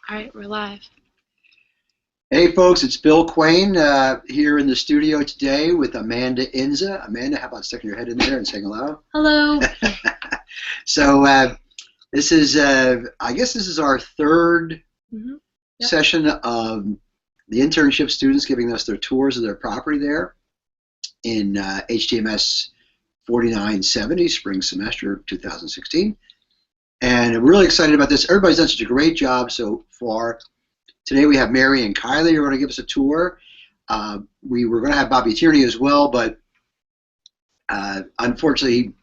All right, we're live. Hey folks, it's Bill Quain here in the studio today with Amanda Inza. Amanda, how about sticking your head in there and saying hello? Hello. So this is, I guess this is our third Yep. session of the internship students giving us their tours of their property there in HTMS 4970, spring semester 2016. And I'm really excited about this. Everybody's done such a great job so far. Today we have Mary and Kylie who are going to give us a tour. We were going to have Bobby Tierney as well, but unfortunately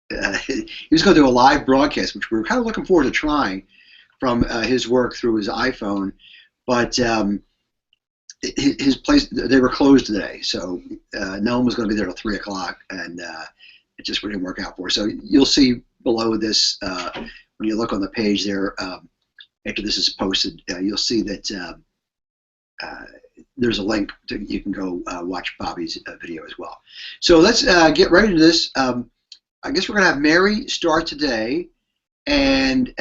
he was going to do a live broadcast, which we were kind of looking forward to trying from his work through his iPhone. But his place, they were closed today, so no one was going to be there till 3 o'clock, and it just didn't work out for us. So you'll see below this, when you look on the page there, after this is posted, you'll see that there's a link you can go watch Bobby's video as well. So let's get right into this. I guess we're going to have Mary start today. And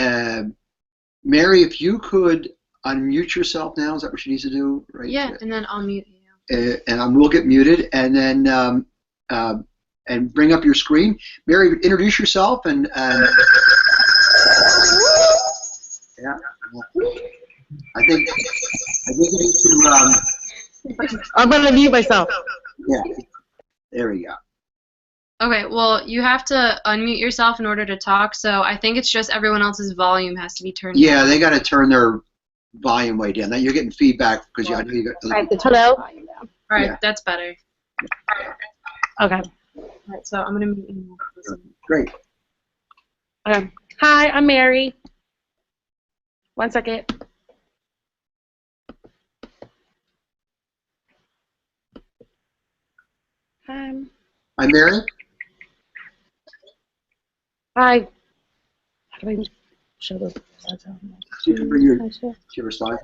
Mary, if you could unmute yourself now, is that what she needs to do? Right? Yeah, and then I'll mute you. And we'll get muted, and then and bring up your screen. Mary, introduce yourself and. Yeah. I think you need to. I'm going to mute myself. Yeah. There we go. Okay, well, you have to unmute yourself in order to talk, so I think it's just everyone else's volume has to be turned down. Yeah, they got to turn their volume way down. Now you're getting feedback because I know you got. Hello? All right, Yeah. that's better. Okay. All right, so I'm going to mute you now. Great. Okay. Hi, I'm Mary. 1 second. Hi. Hi, Mary. Hi. How do I show the slides out? You can bring your slide.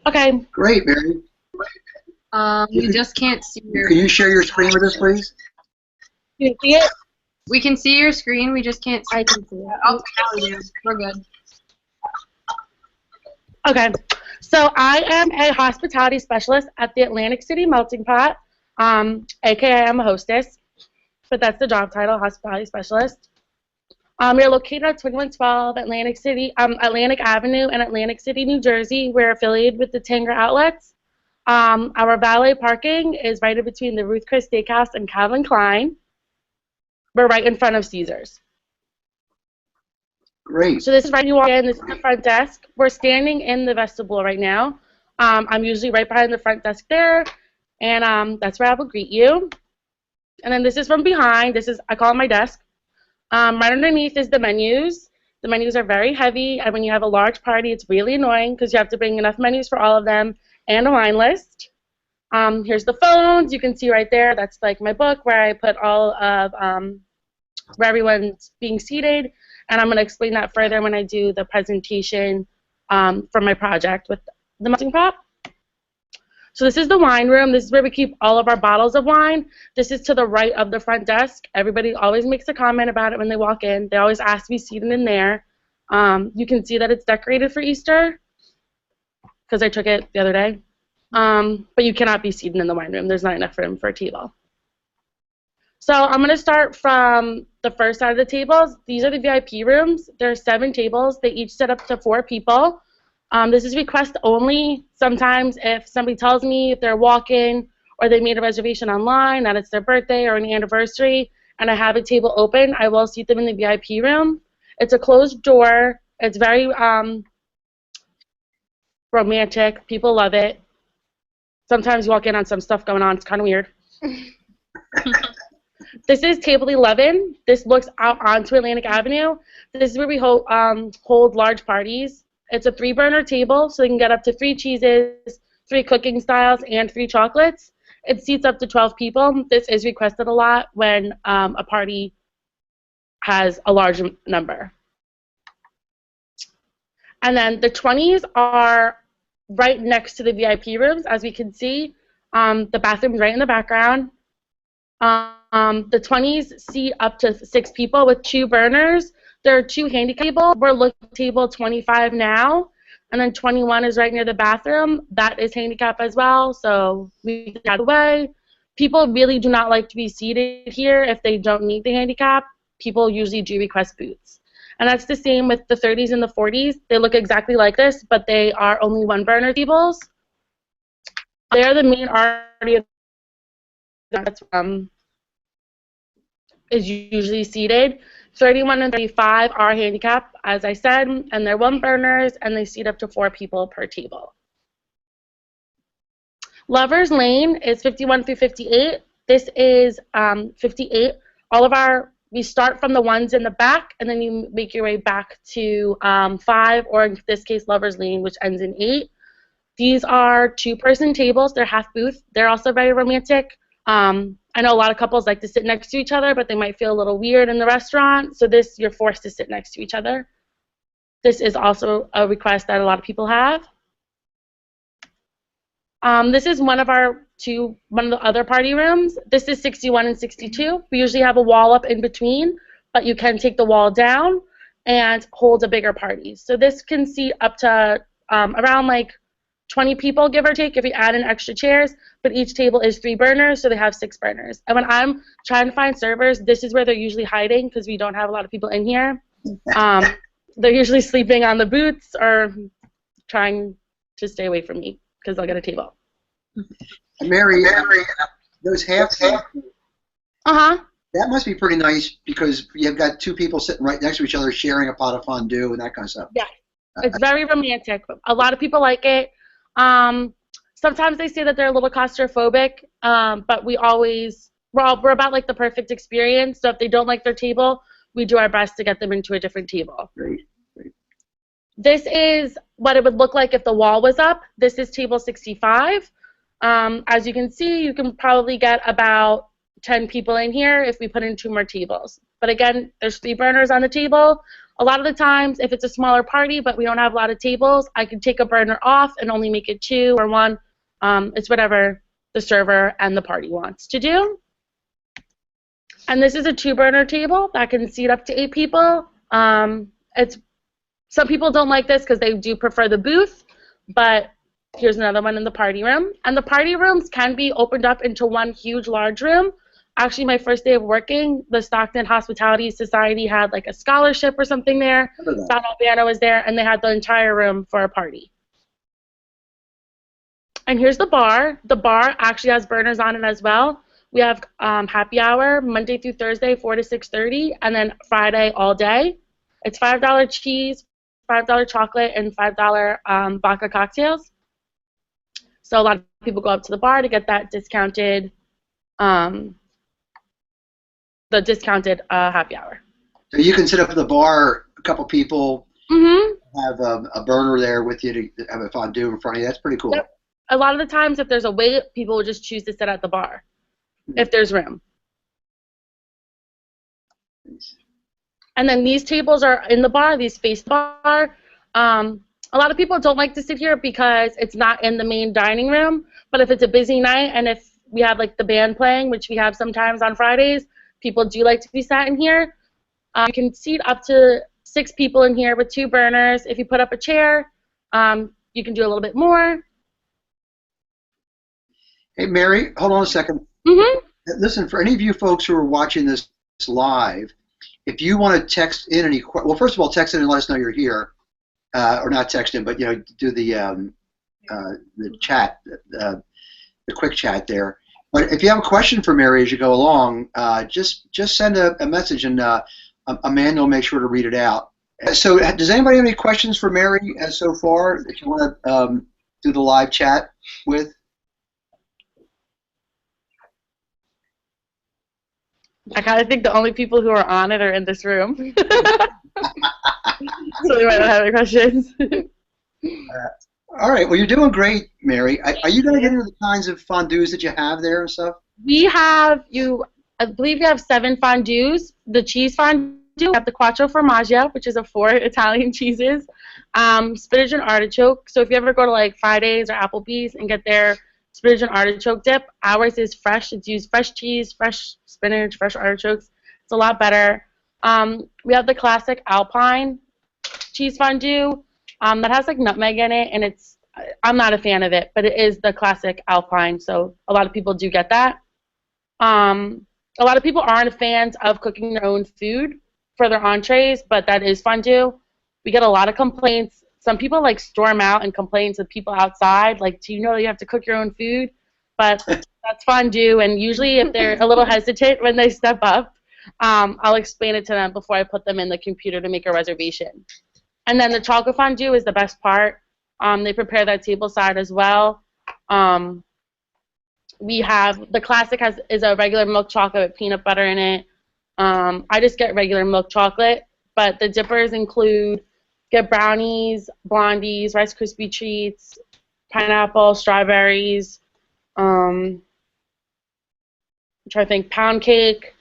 Okay. Great, Mary. We just can't see your... Can you share your screen with us, please? You can see it? We can see your screen, we just can't see I can see it. Oh, now we do. We're good. Okay. So I am a hospitality specialist at the Atlantic City Melting Pot, aka I'm a hostess, but that's the job title, hospitality specialist. We're located at 2112 Atlantic Avenue in Atlantic City, New Jersey. We're affiliated with the Tanger Outlets. Our valet parking is right in between the Ruth Chris Steakhouse and Calvin Klein. We're right in front of Caesars. Great. So this is right when you walk in. This is the front desk. We're standing in the vestibule right now. I'm usually right behind the front desk there, and that's where I will greet you. And then this is from behind. I call it my desk. Right underneath is the menus. The menus are very heavy, and when you have a large party, it's really annoying because you have to bring enough menus for all of them and a wine list. Here's the phones. You can see right there. That's like my book where I put all of where everyone's being seated, and I'm going to explain that further when I do the presentation for my project with the melting pot. So this is the wine room. This is where we keep all of our bottles of wine. This is to the right of the front desk. Everybody always makes a comment about it when they walk in. They always ask to be seated in there. You can see that it's decorated for Easter because I took it the other day. But you cannot be seated in the wine room. There's not enough room for a table. So I'm going to start from the first side of the tables. These are the VIP rooms. There are 7 tables. They each set up to 4 people. This is request only. Sometimes if somebody tells me if they're walk-in or they made a reservation online, that it's their birthday or an anniversary, and I have a table open, I will seat them in the VIP room. It's a closed door. It's very romantic. People love it. Sometimes you walk in on some stuff going on. It's kind of weird. This is table 11. This looks out onto Atlantic Avenue. This is where we hold large parties. It's a 3-burner table, so you can get up to 3 cheeses, 3 cooking styles, and 3 chocolates. It seats up to 12 people. This is requested a lot when a party has a large number. And then the 20s are right next to the VIP rooms, as we can see. The bathroom's right in the background. The 20s seat up to 6 people with 2 burners. There are 2 handicap tables. We're looking at table 25 now, and then 21 is right near the bathroom. That is handicap as well, so we get out of the way. People really do not like to be seated here if they don't need the handicap. People usually do request booths. And that's the same with the 30s and the 40s. They look exactly like this, but they are only 1 burner tables. They're the main artery of that's is usually seated. 31 and 35 are handicap, as I said, and they're 1 burners, and they seat up to 4 people per table. Lover's Lane is 51 through 58. This is 58. We start from the ones in the back, and then you make your way back to 5, or in this case, Lover's Lane, which ends in 8. These are 2-person tables. They're half booth. They're also very romantic. I know a lot of couples like to sit next to each other, but they might feel a little weird in the restaurant. So this, you're forced to sit next to each other. This is also a request that a lot of people have. This is one of the other party rooms. This is 61 and 62. We usually have a wall up in between, but you can take the wall down and hold a bigger party. So this can seat up to around like 20 people, give or take, if you add in extra chairs, but each table is 3 burners, so they have 6 burners. And when I'm trying to find servers, this is where they're usually hiding because we don't have a lot of people in here. They're usually sleeping on the booths or trying to stay away from me because they'll get a table. Mary, those half Uh-huh. that must be pretty nice because you've got 2 people sitting right next to each other sharing a pot of fondue and that kind of stuff. Yeah, it's very romantic. A lot of people like it. Sometimes they say that they're a little claustrophobic, but we're about like the perfect experience. So if they don't like their table, we do our best to get them into a different table. Great. This is what it would look like if the wall was up. This is table 65. As you can see, you can probably get about 10 people in here if we put in 2 more tables. But again, there's 3 burners on the table. A lot of the times, if it's a smaller party but we don't have a lot of tables, I can take a burner off and only make it 2 or 1. It's whatever the server and the party wants to do. And this is a 2-burner table that can seat up to 8 people. Some people don't like this because they do prefer the booth, but here's another one in the party room. And the party rooms can be opened up into one huge large room. Actually, my first day of working, the Stockton Hospitality Society had like a scholarship or something there. Don Albano was there, and they had the entire room for a party. And here's the bar. The bar actually has burners on it as well. We have happy hour Monday through Thursday, 4 to 6:30, and then Friday all day. It's $5 cheese, $5 chocolate, and $5 vodka cocktails. So a lot of people go up to the bar to get that discounted, happy hour. So you can sit up at the bar, a couple people, have a burner there with you to have a fondue in front of you. That's pretty cool. Yep. A lot of the times, if there's a wait, people will just choose to sit at the bar if there's room. And then these tables are in the bar. These face the bar. A lot of people don't like to sit here because it's not in the main dining room. But if it's a busy night and if we have like the band playing, which we have sometimes on Fridays, people do like to be sat in here. You can seat up to 6 people in here with 2 burners. If you put up a chair, you can do a little bit more. Hey, Mary, hold on a second. Listen, for any of you folks who are watching this live, if you want to text in any questions, well, first of all, text in and let us know you're here, or not text in, but do the chat, the quick chat there. But if you have a question for Mary as you go along, just send a message, and Amanda will make sure to read it out. So, does anybody have any questions for Mary so far that you want to do the live chat with? I kind of think the only people who are on it are in this room. So they might not have any questions. All right. Well, you're doing great, Mary. Are you going to get into the kinds of fondues that you have there and stuff? We have, I believe we have 7 fondues. The cheese fondue, we have the quattro formaggio, which is a 4 Italian cheeses, spinach and artichoke. So if you ever go to like Fridays or Applebee's and get their spinach and artichoke dip, ours is fresh. It's used fresh cheese, fresh spinach, fresh artichokes. It's a lot better. We have the classic Alpine cheese fondue that has like nutmeg in it, and I'm not a fan of it, but it is the classic Alpine, so a lot of people do get that. A lot of people aren't fans of cooking their own food for their entrees, but that is fondue. We get a lot of complaints. Some people like storm out and complain to people outside, like, do you know you have to cook your own food? But that's fondue, and usually if they're a little hesitant when they step up, I'll explain it to them before I put them in the computer to make a reservation. And then the chocolate fondue is the best part. They prepare that table side as well. We have the classic is a regular milk chocolate with peanut butter in it. I just get regular milk chocolate, but the dippers include get brownies, blondies, Rice Krispie treats, pineapple, strawberries. I'm trying to think, pound cake,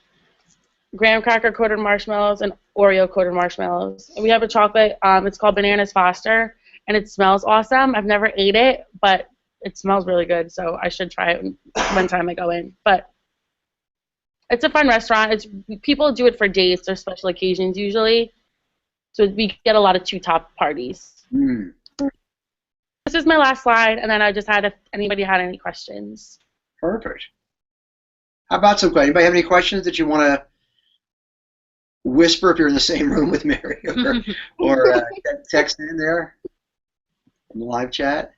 graham cracker coated marshmallows, and Oreo coated marshmallows. And we have a chocolate. It's called Bananas Foster, and it smells awesome. I've never ate it, but it smells really good, so I should try it one time I go in. But it's a fun restaurant. People do it for dates or special occasions usually, so we get a lot of two-top parties. Mm. This is my last slide, and then I just had if anybody had any questions. Perfect. How about some questions? Anybody have any questions that you want to whisper if you're in the same room with Mary, or text in there in the live chat?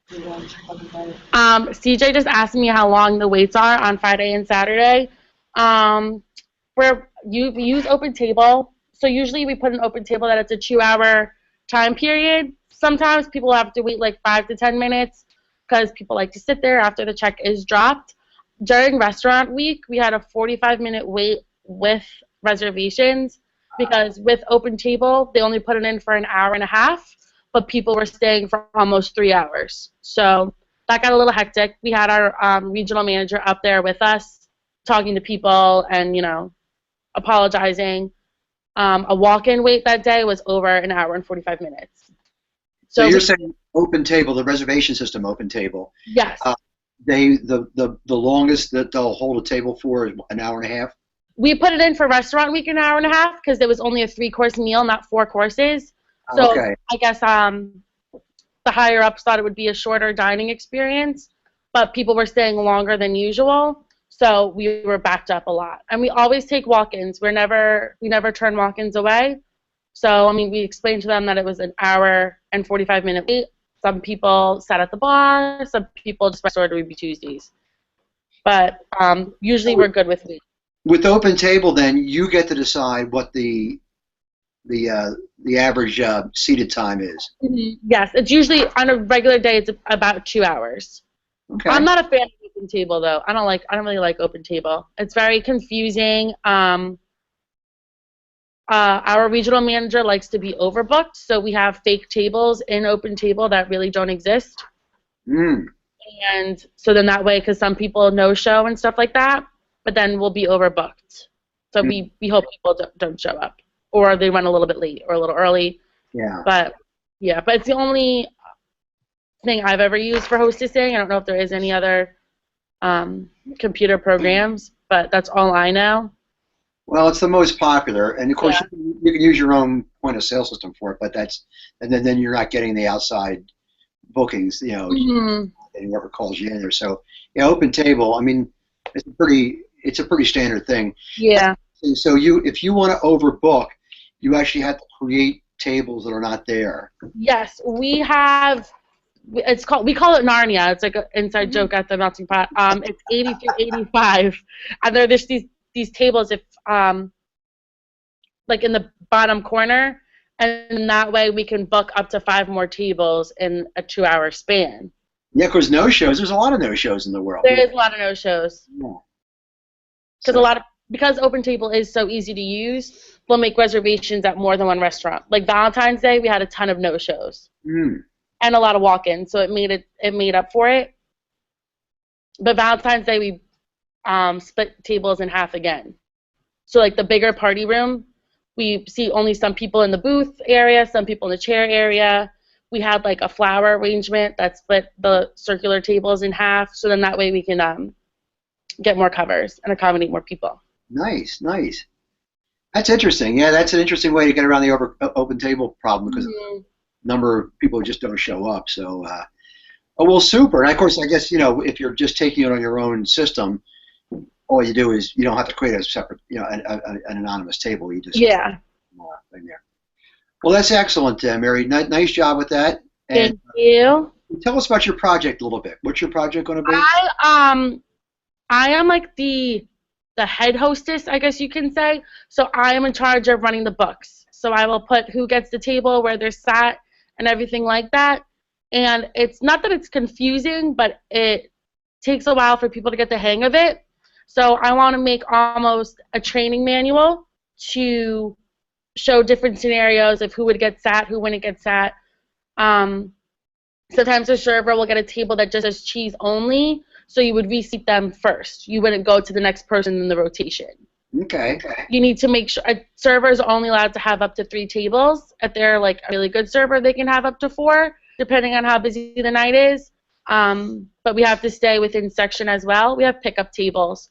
CJ just asked me how long the waits are on Friday and Saturday. Where you use Open Table, so usually we put an Open Table that it's a 2-hour time period. Sometimes people have to wait like 5 to 10 minutes because people like to sit there after the check is dropped. During restaurant week, we had a 45-minute wait with reservations because with Open Table, they only put it in for an hour and a half, but people were staying for almost 3 hours. So that got a little hectic. We had our regional manager up there with us talking to people and, apologizing. A walk-in wait that day was over an hour and 45 minutes. So you're saying Open Table, the reservation system Open Table. Yes. The longest that they'll hold a table for is an hour and a half? We put it in for restaurant week an hour and a half because there was only a 3-course meal, not 4 courses. So okay. I guess the higher ups thought it would be a shorter dining experience, but people were staying longer than usual, so we were backed up a lot. And we always take walk-ins. We never turn walk-ins away. So we explained to them that it was an hour and 45-minute wait. Some people sat at the bar. Some people just ordered Ruby Tuesdays. But usually we're good with wait. With Open Table, then you get to decide what the average seated time is. Mm-hmm. Yes, it's usually on a regular day. It's about 2 hours. Okay. I'm not a fan of Open Table though. I don't really like Open Table. It's very confusing. Our regional manager likes to be overbooked, so we have fake tables in Open Table that really don't exist. Mm. And so then that way, because some people no-show and stuff like that, but then we'll be overbooked. So we hope people don't show up, or they run a little bit late or a little early. Yeah. But it's the only thing I've ever used for hostessing. I don't know if there is any other computer programs, but that's all I know. Well, it's the most popular, and of course you can use your own point of sale system for it, but and then you're not getting the outside bookings, and whoever calls you in there. So Open Table, it's a pretty standard thing. Yeah. So if you want to overbook, you actually have to create tables that are not there. Yes, we have. We call it Narnia. It's like an inside joke at the melting pot. It's 80 through 85, and they're just these tables if like in the bottom corner, and that way we can book up to 5 more tables in a 2-hour span. Yeah, because no-shows. There's a lot of no-shows in the world. There is a lot of no-shows. Yeah. Because Open Table is so easy to use, we'll make reservations at more than one restaurant. Like Valentine's Day, we had a ton of no-shows. Mm. And a lot of walk-ins, so it made up for it. But Valentine's Day, we split tables in half again. So like the bigger party room, we see only some people in the booth area, some people in the chair area. We had like a flower arrangement that split the circular tables in half, so then that way we can get more covers and accommodate more people. Nice, nice. That's interesting. Yeah, that's an interesting way to get around the open table problem because Mhm. number of people just don't show up. So, oh well, super. And of course, I guess if you're just taking it on your own system, all you do is you don't have to create a separate, an anonymous table. You just Yeah. thing there. Well, that's excellent, Mary. Nice job with that. And Thank you. tell us about your project a little bit. What's your project going to be? I am like the head hostess, I guess you can say. So I am in charge of running the books. So I will put who gets the table, where they're sat, and everything like that. And it's not that it's confusing, but it takes a while for people to get the hang of it. So I want to make almost a training manual to show different scenarios of who would get sat, who wouldn't get sat. Um, Sometimes a server will get a table that just says cheese only, so you would reseat them first. You wouldn't go to the next person in the rotation. Okay. You need to make sure a server is only allowed to have up to 3 tables. If they're like a really good server, they can have up to 4, depending on how busy the night is. But we have to stay within section as well. We have pickup tables,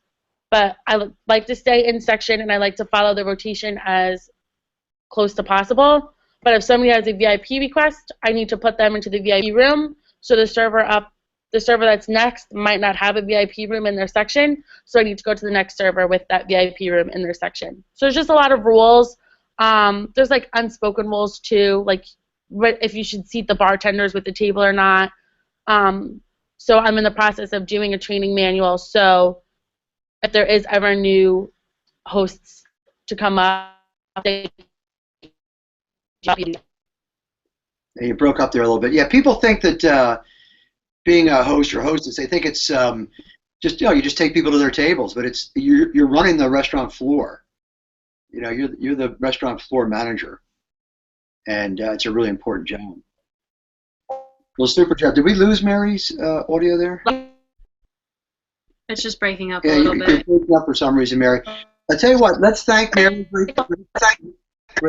but I like to stay in section, and I like to follow the rotation as close to possible. But if somebody has a VIP request, I need to put them into the VIP room. So the server that's next might not have a VIP room in their section, so I need to go to the next server with that VIP room in their section. So there's just a lot of rules. There's like unspoken rules too, like if you should seat the bartenders with the table or not. So I'm in the process of doing a training manual, so if there is ever new hosts to come up, they You broke up there a little bit. Yeah, people think that being a host or hostess, they think it's just you just take people to their tables, but it's you're running the restaurant floor. You're the restaurant floor manager, and it's a really important job. Well, super job. Did we lose Mary's audio there? It's just breaking up a Yeah, little you're bit. breaking up for some reason, Mary. I tell you what, let's thank Mary,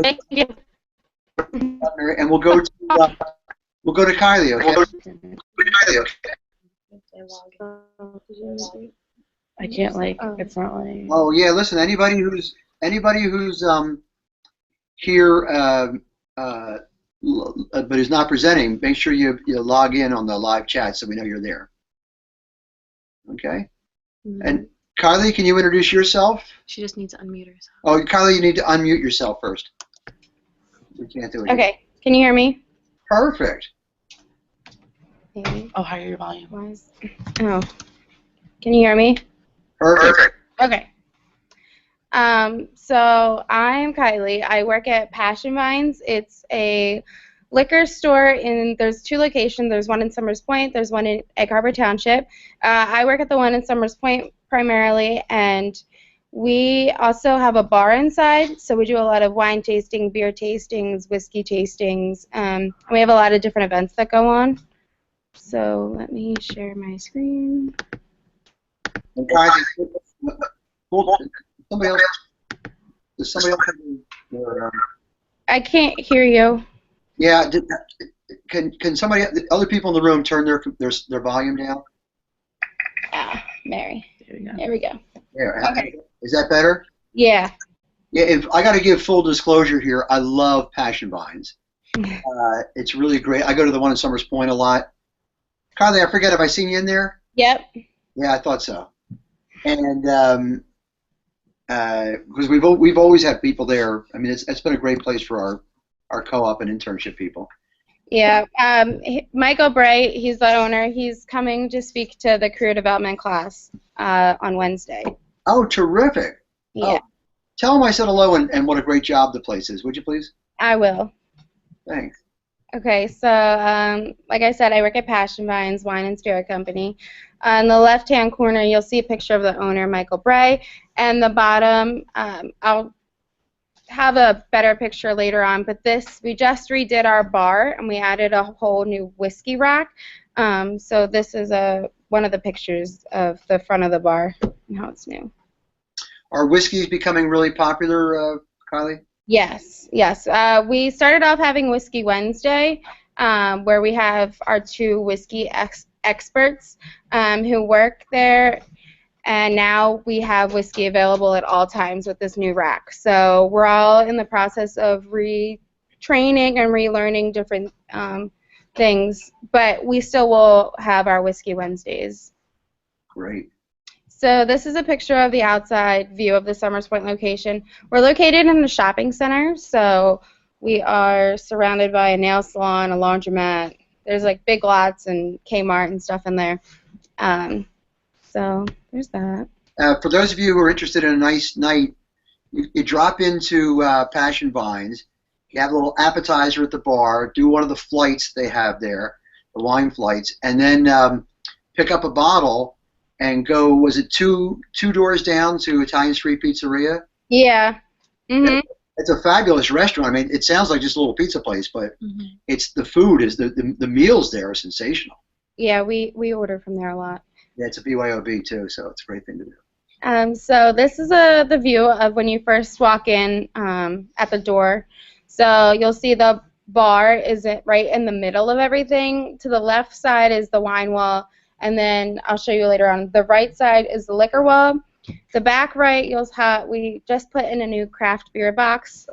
Thank you. Mary, and we'll go to Kylie. Okay. I can't it's not like. Oh yeah, listen. Anybody who's here but is not presenting, make sure you log in on the live chat so we know you're there. Okay. And Kylie, can you introduce yourself? She just needs to unmute herself. Oh, Kylie, you need to unmute yourself first. We can't do it. Okay, can you hear me? Perfect. Maybe. Oh, higher your volume. Oh, can you hear me? Perfect. Okay. So I'm Kylie. I work at Passion Vines. It's a liquor store there's 2 locations. There's one in Summers Point. There's one in Egg Harbor Township. I work at the one in Summers Point primarily, and we also have a bar inside, so we do a lot of wine tasting, beer tastings, whiskey tastings. We have a lot of different events that go on. So let me share my screen. Kylie, somebody else. Does somebody else have their, I can't hear you. yeah. Can somebody, the other people in the room, turn their volume down? Mary. There we go. There we go. Yeah. Okay. Is that better? Yeah. Yeah. If I got to give full disclosure here, I love Passion Vines. It's really great. I go to the one in Summers Point a lot. Kylie, I forget, have I seen you in there? Yep. Yeah, I thought so. And because we've always had people there. I mean, it's been a great place for our co-op and internship people. Yeah. Michael Bray, he's the owner. He's coming to speak to the career development class on Wednesday. Oh, terrific. Yeah. Oh, tell him I said hello and what a great job the place is, would you please? I will. Thanks. Okay, so like I said, I work at Passion Vines Wine and Spirit Company. On the left-hand corner, you'll see a picture of the owner, Michael Bray, and the bottom, I'll have a better picture later on, but we just redid our bar, and we added a whole new whiskey rack. So this is one of the pictures of the front of the bar and how it's new. Are whiskeys becoming really popular, Kylie? Yes, yes. We started off having Whiskey Wednesday, where we have our 2 whiskey experts who work there, and now we have whiskey available at all times with this new rack. So we're all in the process of retraining and relearning different things, but we still will have our Whiskey Wednesdays. Great. So this is a picture of the outside view of the Summers Point location. We're located in a shopping center, so we are surrounded by a nail salon, a laundromat. There's like Big Lots and Kmart and stuff in there. So there's that. For those of you who are interested in a nice night, you drop into Passion Vines. You have a little appetizer at the bar. Do one of the flights they have there, the wine flights, and then pick up a bottle and go. Was it two doors down to Italian Street Pizzeria? Yeah. Mhm. It's a fabulous restaurant. I mean, it sounds like just a little pizza place, but it's the food is the meals there are sensational. Yeah, we order from there a lot. Yeah, it's a BYOB too, so it's a great thing to do. So this is the view of when you first walk in at the door. So you'll see the bar is right in the middle of everything. To the left side is the wine wall, and then I'll show you later on. The right side is the liquor wall. The back right, we just put in a new craft beer box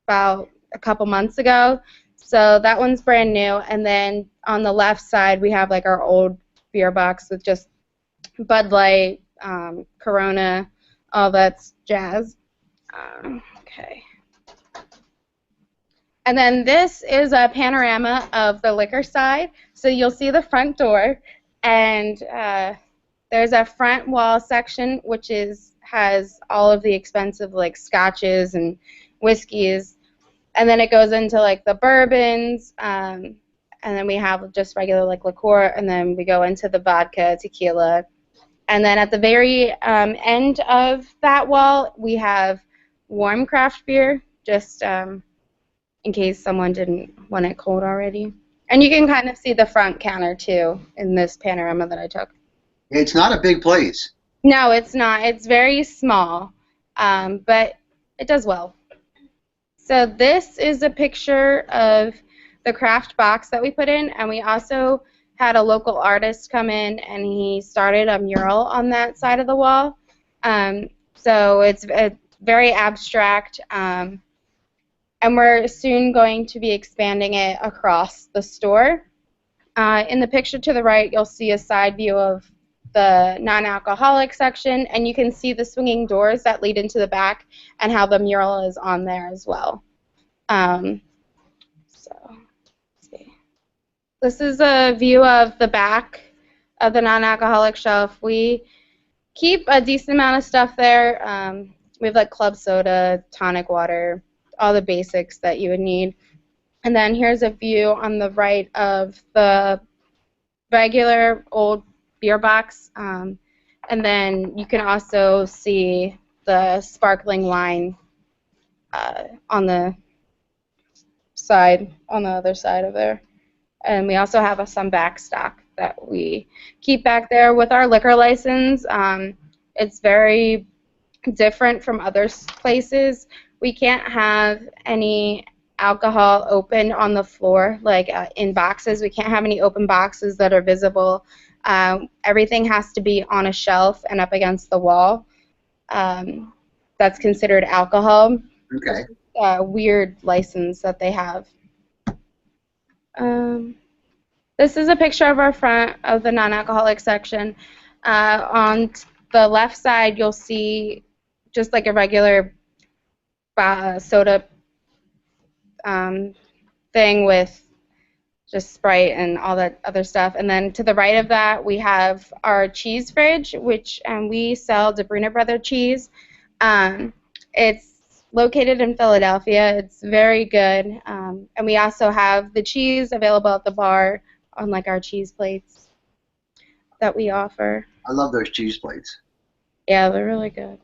about a couple months ago. So that one's brand new. And then on the left side, we have like our old beer box with just Bud Light, Corona, all that jazz. Okay. And then this is a panorama of the liquor side. So you'll see the front door, and there's a front wall section which has all of the expensive like scotches and whiskeys, and then it goes into like the bourbons, and then we have just regular like liqueur, and then we go into the vodka, tequila, and then at the very end of that wall we have warm craft beer, just in case someone didn't want it cold already. And you can kind of see the front counter too in this panorama that I took. It's not a big place. No, it's not. It's very small, but it does well. So this is a picture of the craft box that we put in, and we also had a local artist come in, and he started a mural on that side of the wall. So it's very abstract, and we're soon going to be expanding it across the store. In the picture to the right, you'll see a side view of the non-alcoholic section, and you can see the swinging doors that lead into the back and how the mural is on there as well. So, let's see. This is a view of the back of the non-alcoholic shelf. We keep a decent amount of stuff there. We have like club soda, tonic water, all the basics that you would need. And then here's a view on the right of the regular old beer box, and then you can also see the sparkling wine on the side, on the other side of there. And we also have some back stock that we keep back there with our liquor license. It's very different from other places. We can't have any alcohol open on the floor, like in boxes. We can't have any open boxes that are visible. Everything has to be on a shelf and up against the wall. That's considered alcohol. Okay. Weird license that they have. This is a picture of our front of the non-alcoholic section. On the left side, you'll see just like a regular soda thing with just Sprite and all that other stuff. And then to the right of that, we have our cheese fridge, which we sell DeBruno Brother cheese. It's located in Philadelphia. It's very good. And we also have the cheese available at the bar on like our cheese plates that we offer. I love those cheese plates. Yeah, they're really good.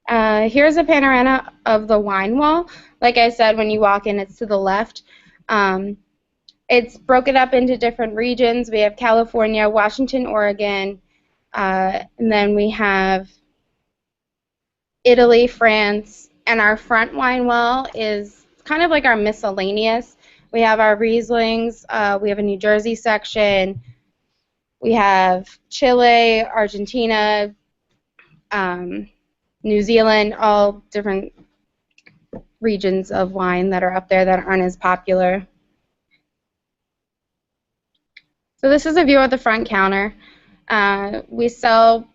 Here's a panorama of the wine wall. Like I said, when you walk in, it's to the left. It's broken up into different regions. We have California, Washington, Oregon, and then we have Italy, France, and our front wine wall is kind of like our miscellaneous. We have our Rieslings, we have a New Jersey section, we have Chile, Argentina, New Zealand, all different regions of wine that are up there that aren't as popular. So this is a view of the front counter. We sell,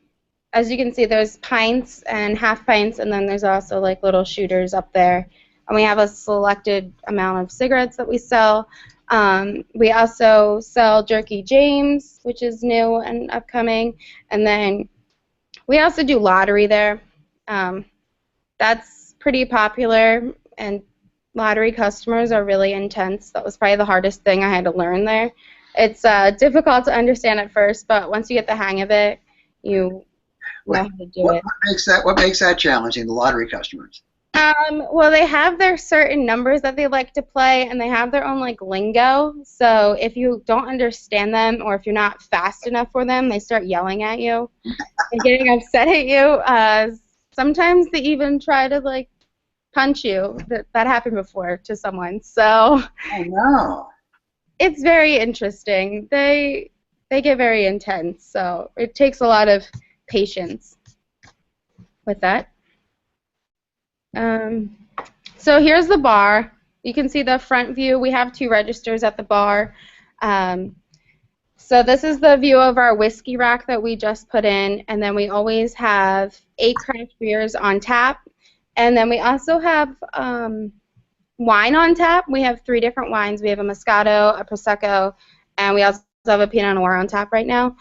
as you can see, there's pints and half pints, and then there's also like little shooters up there. And we have a selected amount of cigarettes that we sell. We also sell Jerky James, which is new and upcoming. And then we also do lottery there. That's pretty popular, and lottery customers are really intense. That was probably the hardest thing I had to learn there. It's difficult to understand at first, but once you get the hang of it, you know how to do it. What makes that challenging, the lottery customers? Well, they have their certain numbers that they like to play, and they have their own like lingo. So if you don't understand them, or if you're not fast enough for them, they start yelling at you and getting upset at you. Sometimes they even try to like punch you. That happened before to someone. So Oh no. it's very interesting. They get very intense. So it takes a lot of patience with that. So here's the bar. You can see the front view. We have 2 registers at the bar. So this is the view of our whiskey rack that we just put in, and then we always have 8 craft beers on tap, and then we also have wine on tap. We have 3 different wines. We have a Moscato, a Prosecco, and we also have a Pinot Noir on tap right now.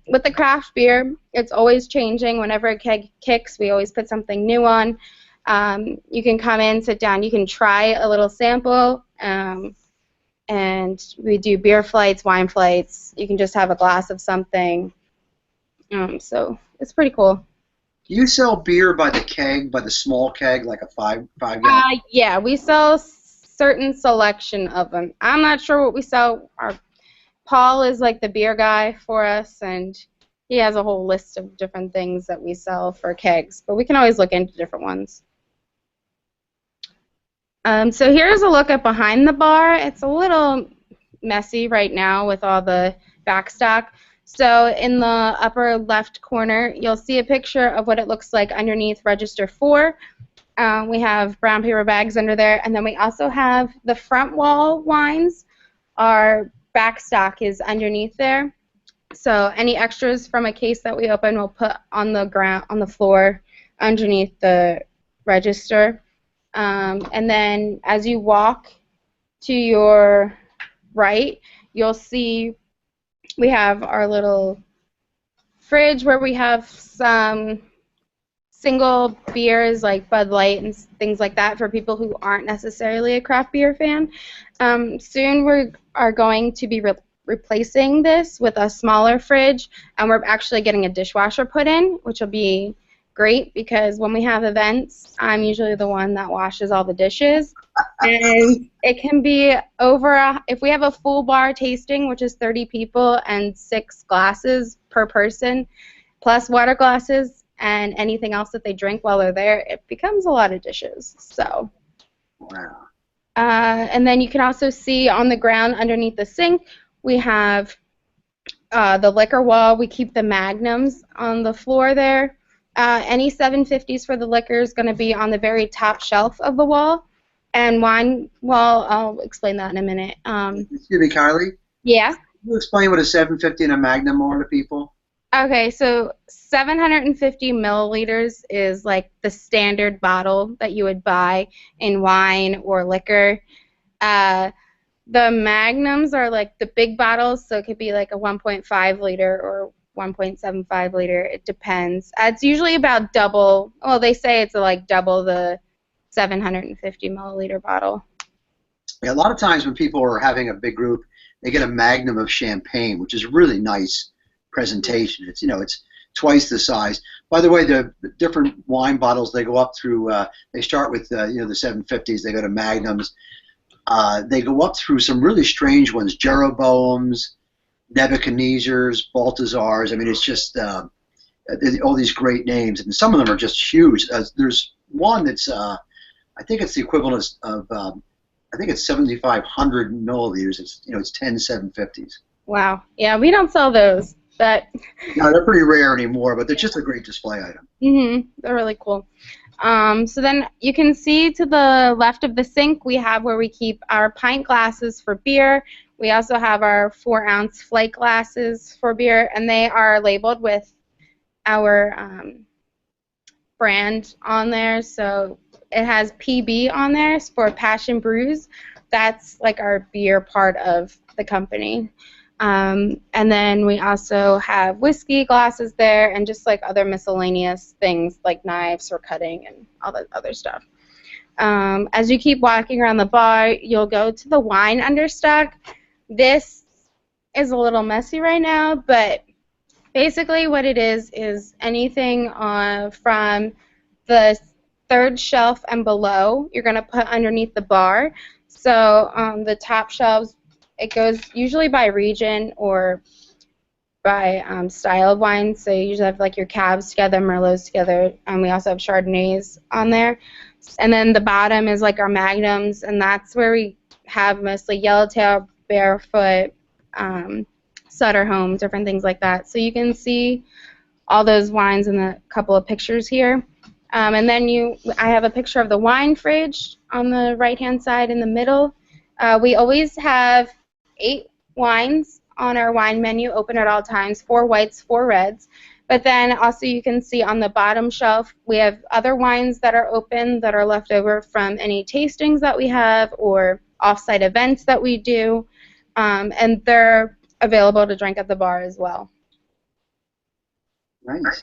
With the craft beer, it's always changing. Whenever a keg kicks, we always put something new on. You can come in, sit down, you can try a little sample, and we do beer flights, wine flights. You can just have a glass of something. So it's pretty cool. Do you sell beer by the keg, by the small keg, like a 5 gallon? Yeah, we sell certain selection of them. I'm not sure what we sell. Paul is like the beer guy for us, and he has a whole list of different things that we sell for kegs, but we can always look into different ones. So here's a look at behind the bar. It's a little messy right now with all the backstock. So in the upper left corner, you'll see a picture of what it looks like underneath Register 4. We have brown paper bags under there, and then we also have the front wall wines. Our backstock is underneath there. So any extras from a case that we open, we'll put on the ground, on the floor, underneath the register. And then as you walk to your right, you'll see we have our little fridge where we have some single beers like Bud Light and things like that for people who aren't necessarily a craft beer fan. Soon we are going to be replacing this with a smaller fridge, and we're actually getting a dishwasher put in, which will be great because when we have events, I'm usually the one that washes all the dishes. And it can be over, if we have a full bar tasting, which is 30 people and 6 glasses per person, plus water glasses and anything else that they drink while they're there, it becomes a lot of dishes. So. Wow. And then you can also see on the ground underneath the sink, we have the liquor wall. We keep the magnums on the floor there. Any 750s for the liquor is going to be on the very top shelf of the wall. And wine, well, I'll explain that in a minute. Excuse me, Kylie? Yeah? Can you explain what a 750 and a Magnum are to people? Okay, so 750 milliliters is like the standard bottle that you would buy in wine or liquor. The Magnums are like the big bottles, so it could be like a 1.5 liter or 1.75 liter. It depends. It's usually about double. Well, they say it's like double the 750 milliliter bottle. Yeah, a lot of times when people are having a big group, they get a Magnum of champagne, which is a really nice presentation. It's, you know, it's twice the size. By the way, the different wine bottles, they go up through, they start with, you know, the 750s, they go to Magnums. They go up through some really strange ones, Jeroboams, Nebuchadnezzars, Balthazars. I mean, it's just all these great names, and some of them are just huge. There's one that's, I think it's the equivalent of, I think it's 7,500 milliliters. It's, you know, it's 10 750s. Wow. Yeah, we don't sell those. But No, they're pretty rare anymore, but they're just a great display item. they're really cool. So then you can see to the left of the sink, we have where we keep our pint glasses for beer. We also have our 4-ounce flake glasses for beer, and they are labeled with our brand on there. So it has PB on there for Passion Brews. That's like our beer part of the company. And then we also have whiskey glasses there and just like other miscellaneous things like knives for cutting and all that other stuff. As you keep walking around the bar, you'll go to the wine understock. This is a little messy right now, but basically what it is anything from the third shelf and below you're going to put underneath the bar. So on the top shelves, it goes usually by region or by style of wine. So you usually have like your Cabs together, Merlots together, and we also have Chardonnays on there. And then the bottom is like our Magnums, and that's where we have mostly Yellowtail, Barefoot, Sutter Home, different things like that. So you can see all those wines in the couple of pictures here. And then I have a picture of the wine fridge on the right-hand side in the middle. We always have 8 wines on our wine menu, open at all times, 4 whites, 4 reds. But then also you can see on the bottom shelf we have other wines that are open that are left over from any tastings that we have or off-site events that we do. And they're available to drink at the bar as well. Nice.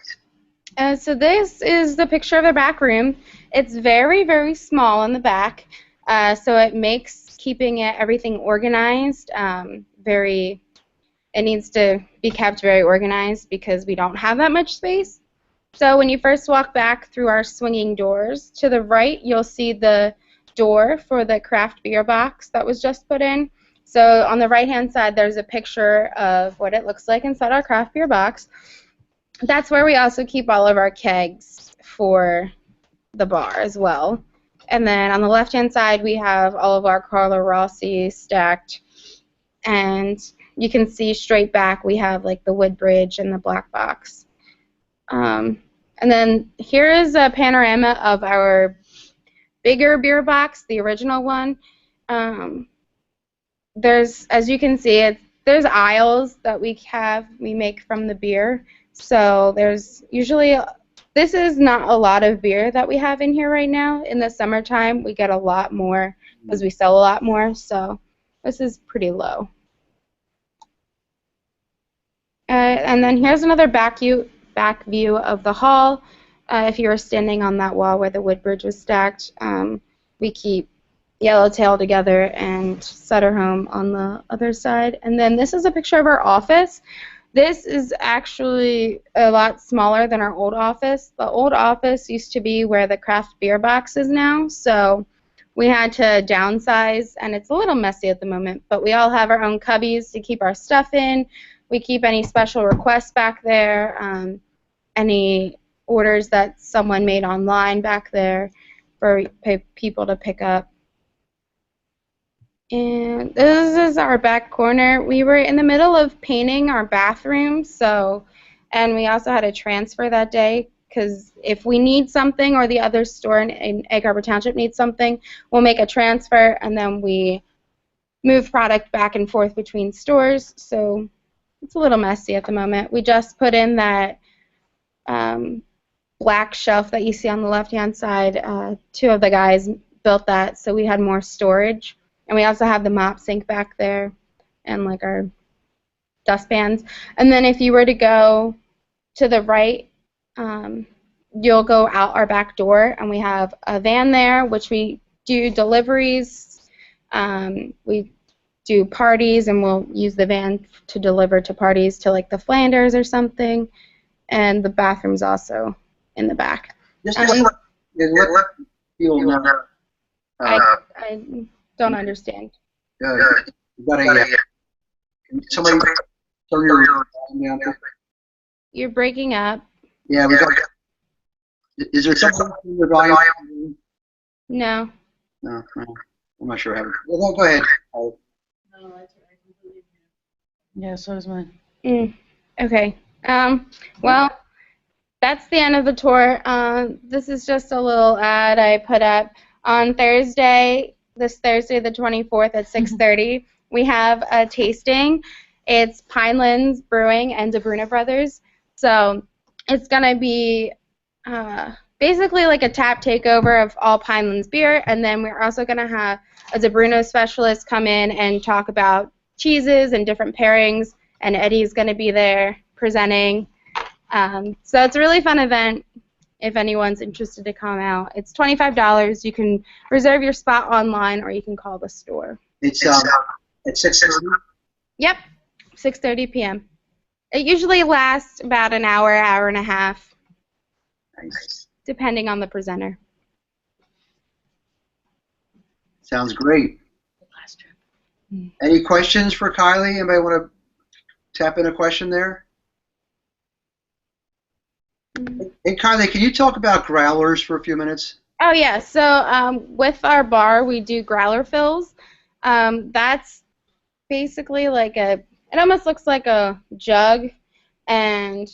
So this is the picture of the back room. It's very, very small in the back, so it makes keeping everything organized it needs to be kept very organized because we don't have that much space. So when you first walk back through our swinging doors, to the right you'll see the door for the craft beer box that was just put in. So on the right-hand side there's a picture of what it looks like inside our craft beer box. That's where we also keep all of our kegs for the bar as well. And then on the left-hand side, we have all of our Carlo Rossi stacked. And you can see straight back we have like the Woodbridge and the Black Box. And then here is a panorama of our bigger beer box, the original one. As you can see, there's aisles that we make from the beer. So there's usually, this is not a lot of beer that we have in here right now. In the summertime, we get a lot more because we sell a lot more. So this is pretty low. And then here's another back view of the hall. If you were standing on that wall where the Woodbridge was stacked, we keep Yellowtail together and Sutter Home on the other side. And then this is a picture of our office. This is actually a lot smaller than our old office. The old office used to be where the craft beer box is now, so we had to downsize, and it's a little messy at the moment, but we all have our own cubbies to keep our stuff in. We keep any special requests back there, any orders that someone made online back there for people to pick up. And this is our back corner. We were in the middle of painting our bathroom, and we also had a transfer that day because if we need something or the other store in Egg Harbor Township needs something, we'll make a transfer and then we move product back and forth between stores. So it's a little messy at the moment. We just put in that black shelf that you see on the left-hand side. 2 of the guys built that so we had more storage. And we also have the mop sink back there and like our dustpans. And then if you were to go to the right, you'll go out our back door and we have a van there which we do deliveries. We do parties and we'll use the van to deliver to parties to like the Flanders or something. And the bathroom's also in the back. You'll know. I don't understand. You gotta, can somebody turn your volume down? You're breaking up. Yeah, we got. Is there something in your volume? No. No, I'm not sure how. Well, go ahead. Yeah, so is mine. Okay. Well, that's the end of the tour. This is just a little ad I put up on Thursday, this Thursday the 24th at 6:30. We have a tasting. It's Pinelands Brewing and DeBruno Brothers. So it's going to be basically like a tap takeover of all Pinelands beer, and then we're also going to have a DeBruno specialist come in and talk about cheeses and different pairings, and Eddie's going to be there presenting. So it's a really fun event if anyone's interested to come out. It's $25. You can reserve your spot online or you can call the store. It's at 6:30. Yep, 6:30 p.m. It usually lasts about an hour, hour and a half, Nice. depending on the presenter. Sounds great. Any questions for Kylie? Anybody want to tap in a question there? Hey, Kylie, can you talk about growlers for a few minutes? Oh, yeah. So with our bar, we do growler fills. That's basically like it almost looks like a jug, and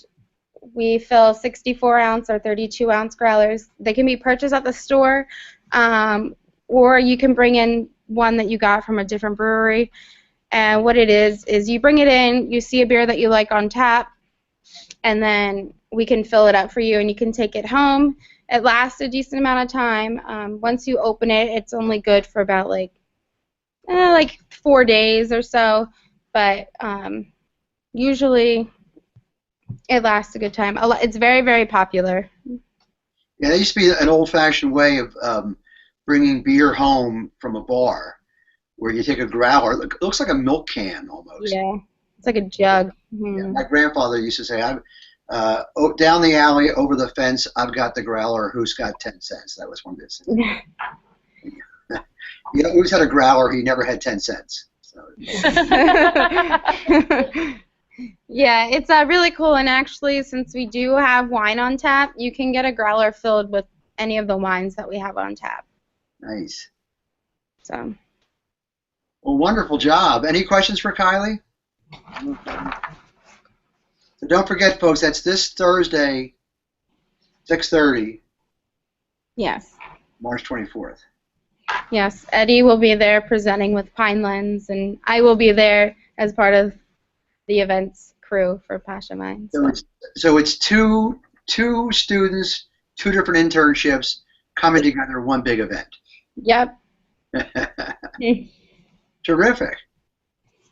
we fill 64-ounce or 32-ounce growlers. They can be purchased at the store, or you can bring in one that you got from a different brewery. And what it is you bring it in, you see a beer that you like on tap, and then we can fill it up for you, and you can take it home. It lasts a decent amount of time. Once you open it, it's only good for about like 4 days or so, but usually it lasts a good time. It's very, very popular. Yeah, that used to be an old-fashioned way of bringing beer home from a bar, where you take a growler. It looks like a milk can almost. Yeah, it's like a jug. Yeah, my grandfather used to say, down the alley, over the fence, I've got the growler, who's got 10 cents? That was one of his things. He always had a growler, he never had 10 cents. So. Yeah, it's really cool, and actually, since we do have wine on tap, you can get a growler filled with any of the wines that we have on tap. Nice. So. Well, wonderful job. Any questions for Kylie? So don't forget, folks, that's this Thursday, 6:30, Yes. March 24th. Yes, Eddie will be there presenting with Pinelands, and I will be there as part of the events crew for Pasha Mines. So it's two students, two different internships coming together, one big event. Yep. Terrific.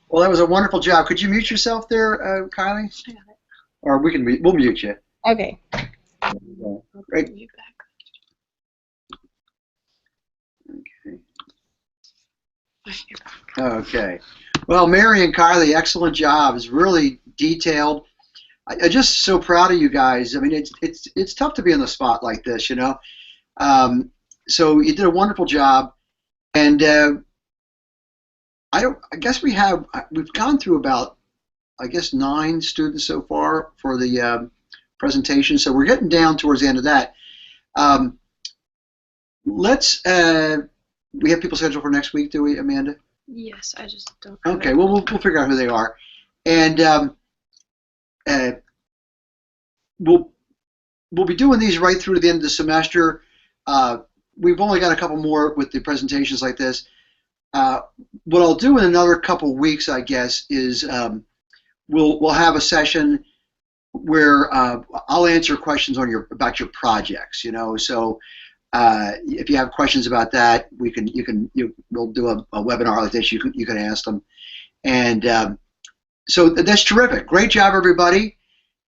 Well, that was a wonderful job. Could you mute yourself there, Kylie? Or we'll mute you. Okay. Great. Okay. Well, Mary and Kylie, excellent job. It's really detailed. I'm just so proud of you guys. I mean, it's tough to be on the spot like this, you know. So you did a wonderful job, and I guess we've gone through about 9 students so far for the presentation. So we're getting down towards the end of that. We have people scheduled for next week, do we, Amanda? Yes, I just don't. Okay, well, we'll figure out who they are. And we'll be doing these right through to the end of the semester. We've only got a couple more with the presentations like this. What I'll do in another couple weeks, I guess, is we'll have a session where I'll answer questions about your projects, you know. So if you have questions about that, we'll do a webinar like this. You can ask them, and so that's terrific. Great job, everybody,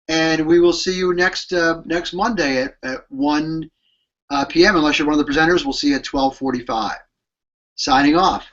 and we will see you next Monday at 1 p.m. Unless you're one of the presenters, we'll see you at 12:45. Signing off.